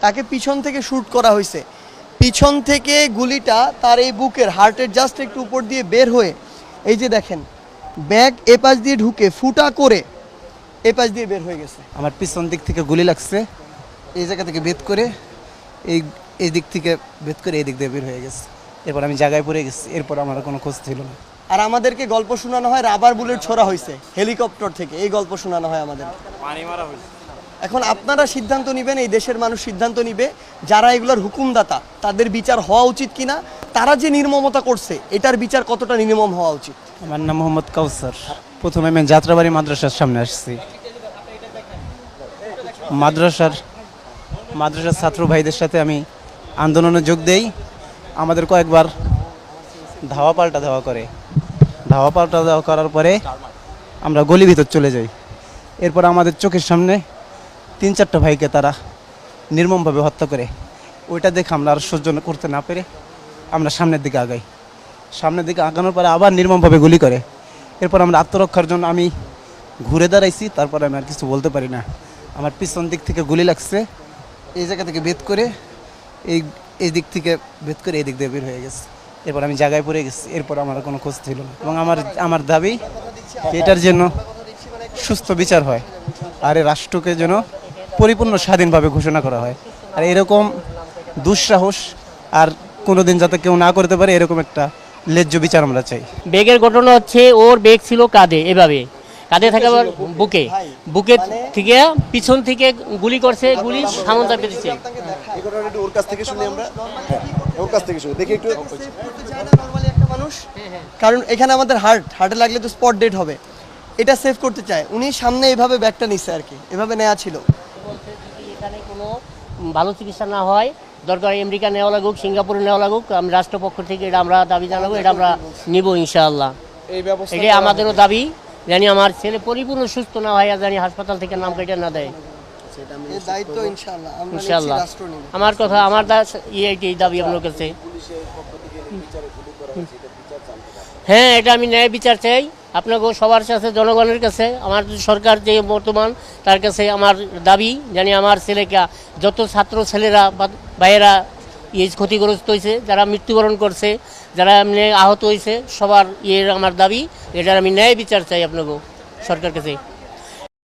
তাকে পিছন থেকে শ্যুট করা হয়েছে, পিছন থেকে গুলিটা তার এই বুকের হার্টের জাস্ট একটু উপর দিয়ে বের হয়ে এই যে দেখেন ব্যাগ এপাশ দিয়ে ঢুকে ফুটা করে এপাশ দিয়ে বের হয়ে গেছে। আমার পিছন দিক থেকে গুলি লাগছে, এই জায়গা থেকে ভেদ করে এই এই দিক থেকে ভেদ করে এই দিক দিয়ে বের হয়ে গেছে। এরপর আমি জায়গায় পড়ে গেছি, এরপর আমার কোনো খোঁজ ছিল না। আর আমাদেরকে গল্প শোনানো হয় রাবার বুলেট ছোড়া হয়েছে হেলিকপ্টার থেকে, এই গল্প শোনানো হয় আমাদের। এখন আপনারা সিদ্ধান্ত নেবেন, এই দেশের মানুষ সিদ্ধান্ত নিবে যারা এগুলোর হুকুমদাতা তাদের বিচার হওয়া উচিত কিনা, তারা যে নির্মমতা করছে এটার বিচার কতটা নির্মম হওয়া উচিত। আমার নাম মোহাম্মদ কাউসার। প্রথমে আমি যাত্রাবাড়ি মাদ্রাসার সামনে আসছি, মাদ্রাসার ছাত্র ভাইদের সাথে আমি আন্দোলনে যোগ দেই। আমাদের কয়েকবার ধাওয়া পাল্টা দেওয়া করার পরে আমরা গলি ভিতর চলে যাই। এরপর আমাদের চোখের সামনে 3-4টা ভাইকে তারা নির্মমভাবে হত্যা করে। ওইটা দেখে আমরা আর সহ্য করতে না পেরে আমরা সামনের দিকে আগাই। সামনের দিকে আগানোর পরে আবার নির্মমভাবে গুলি করে। এরপর আমরা আত্মরক্ষার জন্য আমি ঘুরে দাঁড়াইছি, তারপরে আমি আর কিছু বলতে পারি না। আমার পিছন দিক থেকে গুলি লাগছে, এই জায়গা থেকে ভেদ করে এই দিক থেকে ভেদ করে এই দিক দিয়ে বের হয়ে গেছে। এরপর আমি জায়গায় পড়ে গেছি, এরপর আমার কোনো খোঁজ ছিল না। এবং আমার দাবি এটার জন্য সুস্থ বিচার হয়, আর এই রাষ্ট্রকে যেন পরিপূর্ণ স্বাধীনভাবে ঘোষণা করা হয়। আর এরকম দুঃসাহস আর কোনোদিন যাতে কেউ না করতে পারে, এরকম একটা ন্যায্য বিচার আমরা চাই। বেগের ঘটনা হচ্ছে, ওর বেগ ছিল কাঁধে, এভাবে কাঁধে থাকে বুকে থেকে পিছন থেকে গুলি করছে, গুলি সামন্তা পেতেছে। ওর কাছ থেকে শুনি আমরা, ওর কাছ থেকে শুনি দেখি একটু। মানুষ, কারণ এখানে আমাদের হার্টে লাগলে তো স্পট ডেড হবে, এটা সেভ করতে চায়। উনি সামনে এভাবে ব্যাগটা নিচ্ছে আর কি, এভাবে নেওয়া ছিল। এখানে কোনো ভালো চিকিৎসা না হয়, দরকার আমেরিকা নেওয়া লাগুক, সিঙ্গাপুরে নেওয়া লাগুক, আমি রাষ্ট্রপক্ষ থেকে এটা আমরা দাবি জানাবো, এটা আমরা নিব ইনশাআল্লাহ। এটাই আমাদেরও দাবি, জানি আমার ছেলে পরিপূর্ণ সুস্থ না হয়, জানি হাসপাতাল থেকে নাম কেটে না দেয় ইনশাআল্লাহ। আমার কথা, আমার এই দাবি আপনার কাছে। হ্যাঁ, এটা আমি ন্যায় বিচার চাই আপনাকে সবার কাছে, জনগণের কাছে, আমার সরকার যে বর্তমান তার কাছে আমার দাবি, জানি আমার ছেলেকে, যত ছাত্র ছেলেরা বা ভাইয়েরা ক্ষতিগ্রস্ত হয়েছে, যারা মৃত্যুবরণ করছে, যারা এমনি আহত হয়েছে, সবার আমার দাবি, এটার আমি ন্যায় বিচার চাই আপনাকে সরকার কাছে।